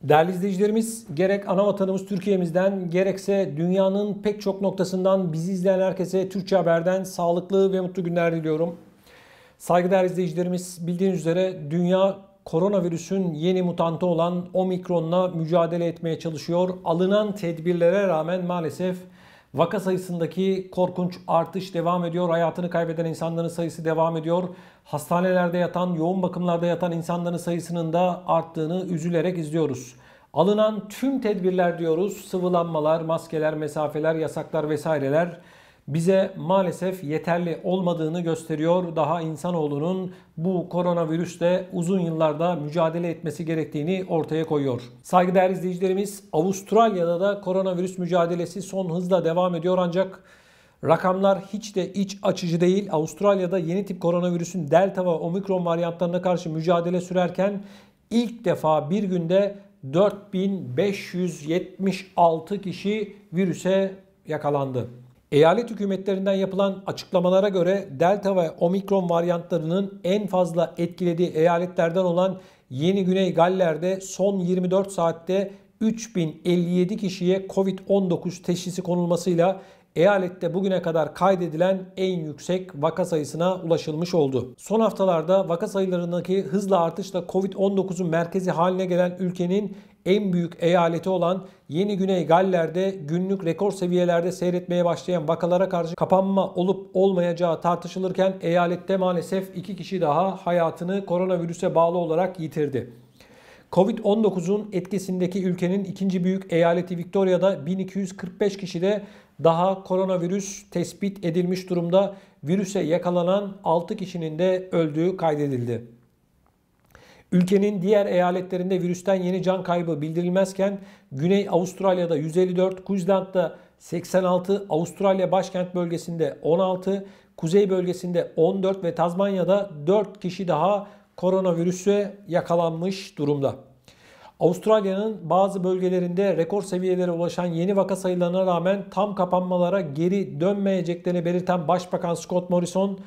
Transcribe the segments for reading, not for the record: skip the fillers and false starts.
Değerli izleyicilerimiz, gerek ana vatanımız Türkiye'mizden gerekse dünyanın pek çok noktasından bizi izleyen herkese Türkçe Haber'den sağlıklı ve mutlu günler diliyorum. Saygıdeğer izleyicilerimiz, bildiğiniz üzere dünya koronavirüsün yeni mutantı olan Omikron'la mücadele etmeye çalışıyor. Alınan tedbirlere rağmen maalesef vaka sayısındaki korkunç artış devam ediyor. Hayatını kaybeden insanların sayısı devam ediyor. Hastanelerde yatan, yoğun bakımlarda yatan insanların sayısının da arttığını üzülerek izliyoruz. Alınan tüm tedbirler diyoruz, sıvılanmalar, maskeler, mesafeler, yasaklar vesaireler bize maalesef yeterli olmadığını gösteriyor. Daha insanoğlunun bu koronavirüsle uzun yıllarda mücadele etmesi gerektiğini ortaya koyuyor. Saygıdeğer izleyicilerimiz, Avustralya'da da koronavirüs mücadelesi son hızla devam ediyor ancak rakamlar hiç de iç açıcı değil. Avustralya'da yeni tip koronavirüsün Delta ve Omikron varyantlarına karşı mücadele sürerken ilk defa bir günde 4576 kişi virüse yakalandı. Eyalet hükümetlerinden yapılan açıklamalara göre Delta ve Omikron varyantlarının en fazla etkilediği eyaletlerden olan Yeni Güney Galler'de son 24 saatte 3057 kişiye Covid-19 teşhisi konulmasıyla eyalette bugüne kadar kaydedilen en yüksek vaka sayısına ulaşılmış oldu. Son haftalarda vaka sayılarındaki hızla artışla Covid-19'un merkezi haline gelen ülkenin en büyük eyaleti olan Yeni Güney Galler'de günlük rekor seviyelerde seyretmeye başlayan vakalara karşı kapanma olup olmayacağı tartışılırken eyalette maalesef 2 kişi daha hayatını koronavirüse bağlı olarak yitirdi. Covid-19'un etkisindeki ülkenin ikinci büyük eyaleti Victoria'da 1245 kişide daha koronavirüs tespit edilmiş durumda. Virüse yakalanan 6 kişinin de öldüğü kaydedildi. Ülkenin diğer eyaletlerinde virüsten yeni can kaybı bildirilmezken Güney Avustralya'da 154, Queensland'da 86, Avustralya başkent bölgesinde 16, kuzey bölgesinde 14 ve Tazmanya'da 4 kişi daha koronavirüse yakalanmış durumda. Avustralya'nın bazı bölgelerinde rekor seviyelere ulaşan yeni vaka sayılarına rağmen tam kapanmalara geri dönmeyeceklerini belirten Başbakan Scott Morrison,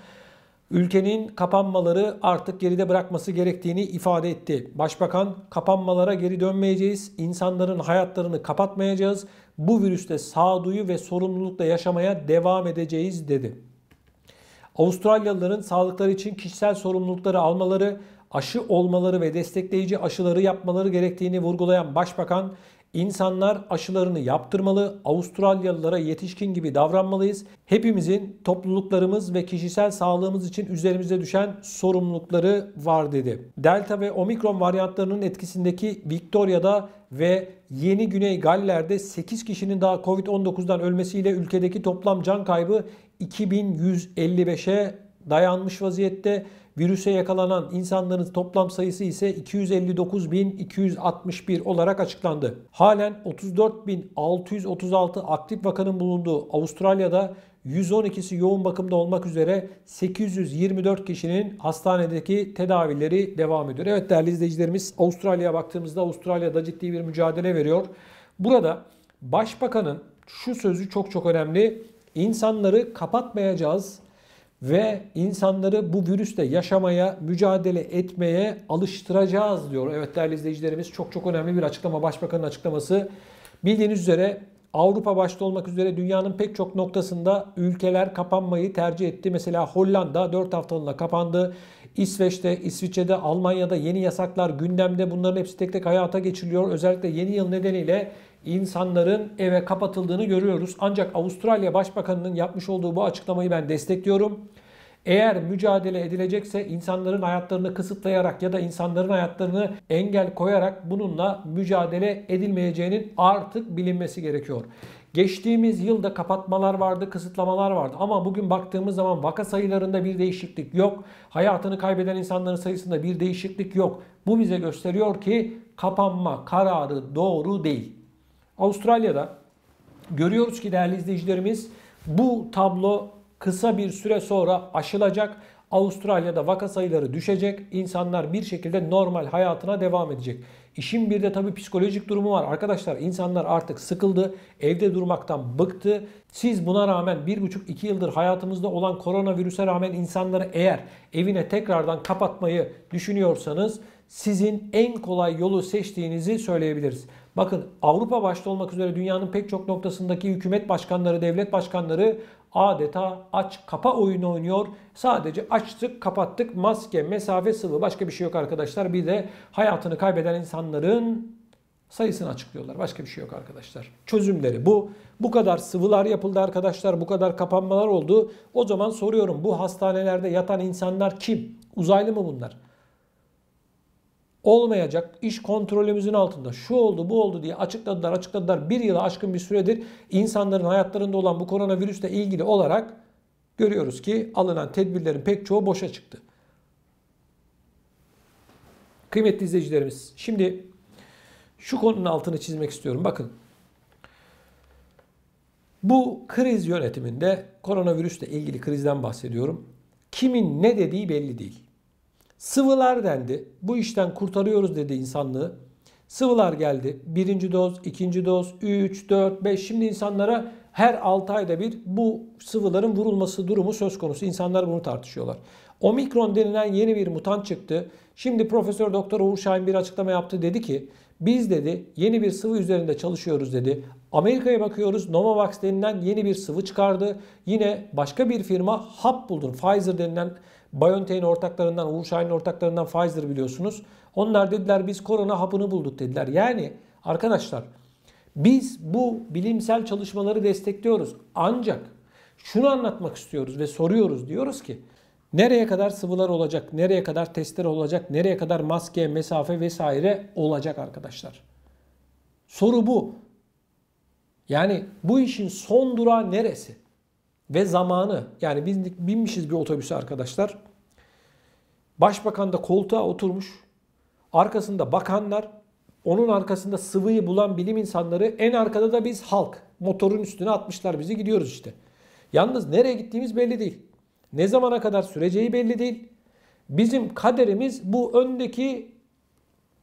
ülkenin kapanmaları artık geride bırakması gerektiğini ifade etti. Başbakan, kapanmalara geri dönmeyeceğiz, insanların hayatlarını kapatmayacağız, bu virüste sağduyu ve sorumlulukla yaşamaya devam edeceğiz dedi. Avustralyalıların sağlıkları için kişisel sorumlulukları almaları, aşı olmaları ve destekleyici aşıları yapmaları gerektiğini vurgulayan Başbakan, insanlar aşılarını yaptırmalı, Avustralyalılara yetişkin gibi davranmalıyız. Hepimizin topluluklarımız ve kişisel sağlığımız için üzerimize düşen sorumlulukları var dedi. Delta ve Omikron varyantlarının etkisindeki Victoria'da ve Yeni Güney Galler'de 8 kişinin daha Covid-19'dan ölmesiyle ülkedeki toplam can kaybı 2155'e dayanmış vaziyette. Virüse yakalanan insanların toplam sayısı ise 259.261 olarak açıklandı. Halen 34.636 aktif vakanın bulunduğu Avustralya'da 112'si yoğun bakımda olmak üzere 824 kişinin hastanedeki tedavileri devam ediyor. Evet değerli izleyicilerimiz, Avustralya'ya baktığımızda Avustralya'da ciddi bir mücadele veriyor. Burada Başbakanın şu sözü çok önemli. İnsanları kapatmayacağız ve insanları bu virüsle yaşamaya, mücadele etmeye alıştıracağız diyor. Evet değerli izleyicilerimiz, çok önemli bir açıklama. Başbakanın açıklaması. Bildiğiniz üzere Avrupa başta olmak üzere dünyanın pek çok noktasında ülkeler kapanmayı tercih etti. Mesela Hollanda 4 haftalığına kapandı. İsveç'te, İsviçre'de, Almanya'da yeni yasaklar gündemde. Bunların hepsi tek tek hayata geçiriliyor. Özellikle yeni yıl nedeniyle insanların eve kapatıldığını görüyoruz. Ancak Avustralya Başbakanı'nın yapmış olduğu bu açıklamayı ben destekliyorum. Eğer mücadele edilecekse insanların hayatlarını kısıtlayarak ya da insanların hayatlarını engel koyarak bununla mücadele edilmeyeceğinin artık bilinmesi gerekiyor. Geçtiğimiz yılda kapatmalar vardı, kısıtlamalar vardı ama bugün baktığımız zaman vaka sayılarında bir değişiklik yok. Hayatını kaybeden insanların sayısında bir değişiklik yok. Bu bize gösteriyor ki kapanma kararı doğru değil. Avustralya'da görüyoruz ki değerli izleyicilerimiz, bu tablo kısa bir süre sonra aşılacak. Avustralya'da vaka sayıları düşecek. İnsanlar bir şekilde normal hayatına devam edecek. İşin bir de tabii psikolojik durumu var. Arkadaşlar insanlar artık sıkıldı. Evde durmaktan bıktı. Siz buna rağmen 1,5-2 yıldır hayatımızda olan koronavirüse rağmen insanları eğer evine tekrardan kapatmayı düşünüyorsanız sizin en kolay yolu seçtiğinizi söyleyebiliriz. Bakın Avrupa başta olmak üzere dünyanın pek çok noktasındaki hükümet başkanları, devlet başkanları adeta aç kapa oyunu oynuyor. Sadece açtık, kapattık, maske, mesafe, sıvı, başka bir şey yok arkadaşlar. Bir de hayatını kaybeden insanların sayısını açıklıyorlar. Başka bir şey yok arkadaşlar. Çözümleri bu. Bu kadar sıvılar yapıldı arkadaşlar. Bu kadar kapanmalar oldu. O zaman soruyorum, bu hastanelerde yatan insanlar kim? Uzaylı mı bunlar? Olmayacak, iş kontrolümüzün altında, şu oldu bu oldu diye açıkladılar. Bir yılı aşkın bir süredir insanların hayatlarında olan bu koronavirüsle ilgili olarak görüyoruz ki alınan tedbirlerin pek çoğu boşa çıktı. Kıymetli izleyicilerimiz, şimdi şu konunun altını çizmek istiyorum. Bakın, bu kriz yönetiminde koronavirüsle ilgili krizden bahsediyorum. Kimin ne dediği belli değil. Sıvılar dendi. Bu işten kurtarıyoruz dedi insanlığı. Sıvılar geldi. Birinci doz, ikinci doz, 3, 4, 5. Şimdi insanlara her 6 ayda bir bu sıvıların vurulması durumu söz konusu. İnsanlar bunu tartışıyorlar. Omikron denilen yeni bir mutant çıktı. Şimdi Profesör Doktor Uğur Şahin bir açıklama yaptı. Dedi ki biz dedi yeni bir sıvı üzerinde çalışıyoruz dedi. Amerika'ya bakıyoruz. Novavax denilen yeni bir sıvı çıkardı. Yine başka bir firma hap buldu. Pfizer denilen BioNTech'in ortaklarından, Uğur Şahin'in ortaklarından Pfizer biliyorsunuz. Onlar dediler biz korona hapını bulduk dediler. Yani arkadaşlar biz bu bilimsel çalışmaları destekliyoruz. Ancak şunu anlatmak istiyoruz ve soruyoruz. Diyoruz ki nereye kadar sıvılar olacak, nereye kadar testler olacak, nereye kadar maske, mesafe vesaire olacak arkadaşlar. Soru bu. Yani bu işin son durağı neresi? Ve zamanı. Yani biz binmişiz bir otobüse arkadaşlar. Başbakan da koltuğa oturmuş. Arkasında bakanlar, onun arkasında sıvıyı bulan bilim insanları, en arkada da biz halk. Motorun üstüne atmışlar bizi, gidiyoruz işte. Yalnız nereye gittiğimiz belli değil. Ne zamana kadar süreceği belli değil. Bizim kaderimiz bu öndeki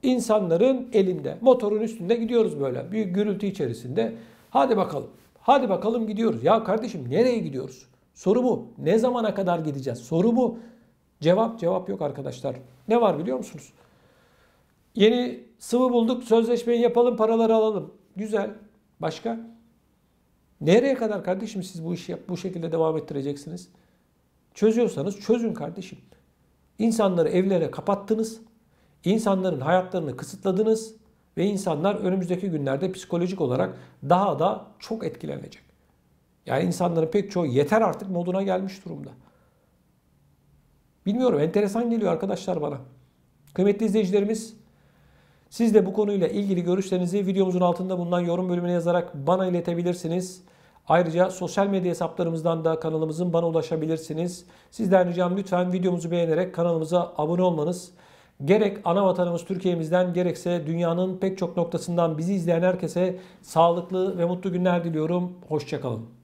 insanların elinde. Motorun üstünde gidiyoruz böyle büyük gürültü içerisinde. Hadi bakalım. Hadi bakalım gidiyoruz. Ya kardeşim nereye gidiyoruz? Soru bu. Ne zamana kadar gideceğiz? Soru bu. Cevap yok arkadaşlar. Ne var biliyor musunuz? Yeni sıvı bulduk, sözleşmeyi yapalım, paraları alalım. Güzel. Başka? Nereye kadar kardeşim siz bu işi bu şekilde devam ettireceksiniz? Çözüyorsanız çözün kardeşim. İnsanları evlere kapattınız. İnsanların hayatlarını kısıtladınız. Ve insanlar önümüzdeki günlerde psikolojik olarak daha da çok etkilenecek. Yani insanların pek çoğu yeter artık moduna gelmiş durumda. Bilmiyorum, enteresan geliyor arkadaşlar bana. Kıymetli izleyicilerimiz, siz de bu konuyla ilgili görüşlerinizi videomuzun altında bulunan yorum bölümüne yazarak bana iletebilirsiniz. Ayrıca sosyal medya hesaplarımızdan da kanalımızın bana ulaşabilirsiniz. Sizden ricam lütfen videomuzu beğenerek kanalımıza abone olmanız. Gerek ana vatanımız Türkiye'mizden gerekse dünyanın pek çok noktasından bizi izleyen herkese sağlıklı ve mutlu günler diliyorum. Hoşça kalın.